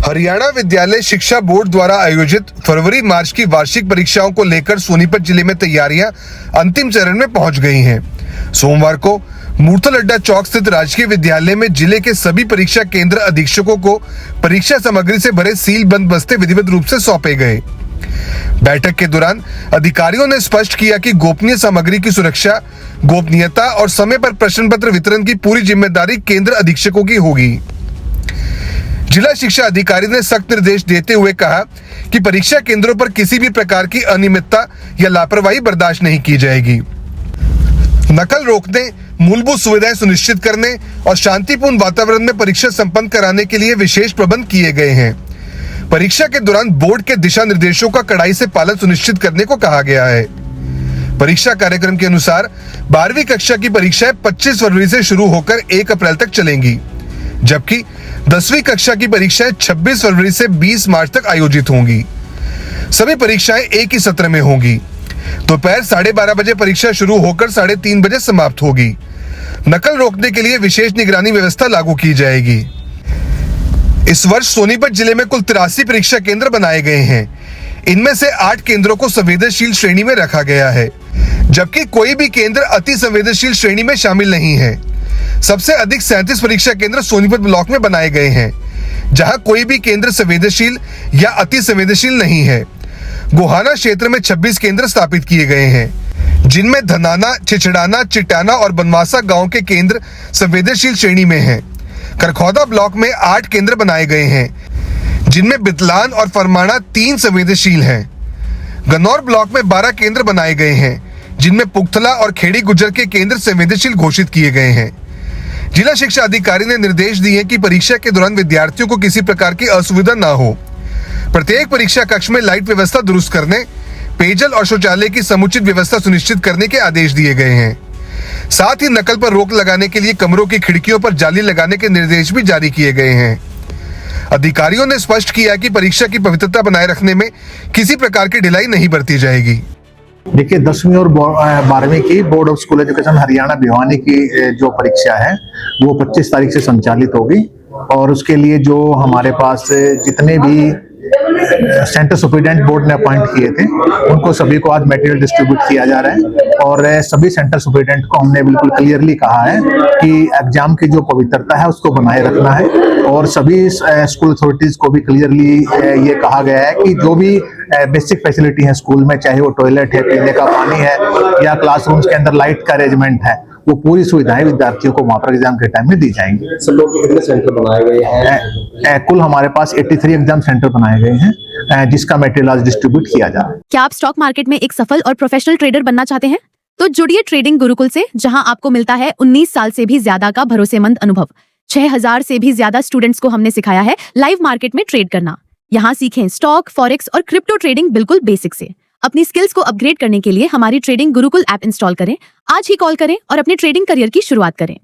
हरियाणा विद्यालय शिक्षा बोर्ड द्वारा आयोजित फरवरी मार्च की वार्षिक परीक्षाओं को लेकर सोनीपत जिले में तैयारियां अंतिम चरण में पहुंच गई हैं। सोमवार को मूर्थल चौक स्थित राजकीय विद्यालय में जिले के सभी परीक्षा केंद्र अधीक्षकों को परीक्षा सामग्री से भरे सील बंद बस्ते विधिवत रूप से सौंपे गए। बैठक के दौरान अधिकारियों ने स्पष्ट किया कि गोपनीय सामग्री की सुरक्षा, गोपनीयता और समय पर प्रश्न पत्र वितरण की पूरी जिम्मेदारी केंद्र अधीक्षकों की होगी। जिला शिक्षा अधिकारी ने सख्त निर्देश देते हुए कहा कि परीक्षा केंद्रों पर किसी भी प्रकार की अनियमितता या लापरवाही बर्दाश्त नहीं की जाएगी। नकल रोकने, मूलभूत सुविधाएं सुनिश्चित करने और शांतिपूर्ण वातावरण में परीक्षा संपन्न कराने के लिए विशेष प्रबंध किए गए हैं। परीक्षा के दौरान बोर्ड के दिशा निर्देशों का कड़ाई से पालन सुनिश्चित करने को कहा गया है। परीक्षा कार्यक्रम के अनुसार 12वीं कक्षा की परीक्षाएं 25 फरवरी से शुरू होकर 1 अप्रैल तक चलेंगी, जबकि 10वीं कक्षा की परीक्षाएं 26 फरवरी से 20 मार्च तक आयोजित होंगी। सभी परीक्षाएं एक ही सत्र में होंगी। दोपहर 12:30 बजे परीक्षा शुरू होकर 3:30 बजे समाप्त होगी। नकल रोकने के लिए विशेष निगरानी व्यवस्था लागू की जाएगी। इस वर्ष सोनीपत जिले में कुल 83 परीक्षा केंद्र बनाए गए हैं। इनमें से 8 केंद्रों को संवेदनशील श्रेणी में रखा गया है, जबकि कोई भी केंद्र अति संवेदनशील श्रेणी में शामिल नहीं है। सबसे अधिक 37 परीक्षा केंद्र सोनीपत ब्लॉक में बनाए गए हैं, जहां कोई भी केंद्र संवेदनशील या अति संवेदनशील नहीं है। गोहाना क्षेत्र में 26 केंद्र स्थापित किए गए हैं, जिनमें धनाना, छिछड़ाना, चिटाना और बनवासा गांव के केंद्र संवेदनशील श्रेणी में हैं। करखौदा ब्लॉक में 8 केंद्र बनाए गए हैं, जिनमें बितलान और फरमाना 3 संवेदनशील हैं। गन्नौर ब्लॉक में 12 केंद्र बनाए गए हैं, जिनमें पुगथला और खेड़ी गुज्जर के केंद्र संवेदनशील घोषित किए गए हैं। जिला शिक्षा अधिकारी ने निर्देश दिए कि परीक्षा के दौरान विद्यार्थियों को किसी प्रकार की असुविधा न हो। प्रत्येक परीक्षा कक्ष में लाइट व्यवस्था दुरुस्त करने, पेयजल और शौचालय की समुचित व्यवस्था सुनिश्चित करने के आदेश दिए गए हैं। साथ ही नकल पर रोक लगाने के लिए कमरों की खिड़कियों पर जाली लगाने के निर्देश भी जारी किए गए हैं। अधिकारियों ने स्पष्ट किया कि परीक्षा की पवित्रता बनाए रखने में किसी प्रकार की ढिलाई नहीं बरती जाएगी। देखिए, 10वीं और 12वीं की board of school education Haryana Bhiwani की जो परीक्षा है वो 25 तारीख से संचालित होगी और उसके लिए जो हमारे पास जितने भी सेंटर सुपरिटेंडेंट बोर्ड ने अपॉइंट किए थे उनको सभी को आज मटेरियल डिस्ट्रीब्यूट किया जा रहा है और सभी सेंटर सुपरिटेंडेंट को हमने बिल्कुल क्लियरली कहा है कि एग्जाम की जो पवित्रता है उसको बनाए रखना है और सभी स्कूल अथॉरिटीज को भी क्लियरली ये कहा गया है कि जो भी बेसिक फैसिलिटी है स्कूल में, चाहे वो टॉयलेट है, पीने का पानी है या क्लासरूम्स के अंदर लाइट का अरेंजमेंट है, वो पूरी सुविधाएं विद्यार्थियों को वहां पर एग्जाम के टाइम में दी जाएंगी। सब लोग कितने सेंटर बनाए गए हैं? कुल हमारे पास 83 एग्जाम सेंटर बनाए गए हैं, जिसका मटेरियल आज डिस्ट्रीब्यूट किया जा रहा है। क्या आप स्टॉक मार्केट में एक सफल और प्रोफेशनल ट्रेडर बनना चाहते हैं? तो जुड़िए ट्रेडिंग गुरुकुल से, जहां आपको मिलता है 19 साल से भी ज्यादा का भरोसेमंद अनुभव। 6000 से भी ज्यादा स्टूडेंट्स को हमने सिखाया है लाइव मार्केट में ट्रेड करना। यहाँ सीखें स्टॉक, फॉरेक्स और क्रिप्टो ट्रेडिंग बिल्कुल बेसिक से। अपनी स्किल्स को अपग्रेड करने के लिए हमारी ट्रेडिंग गुरुकुल ऐप इंस्टॉल करें। आज ही कॉल करें और अपने ट्रेडिंग करियर की शुरुआत करें।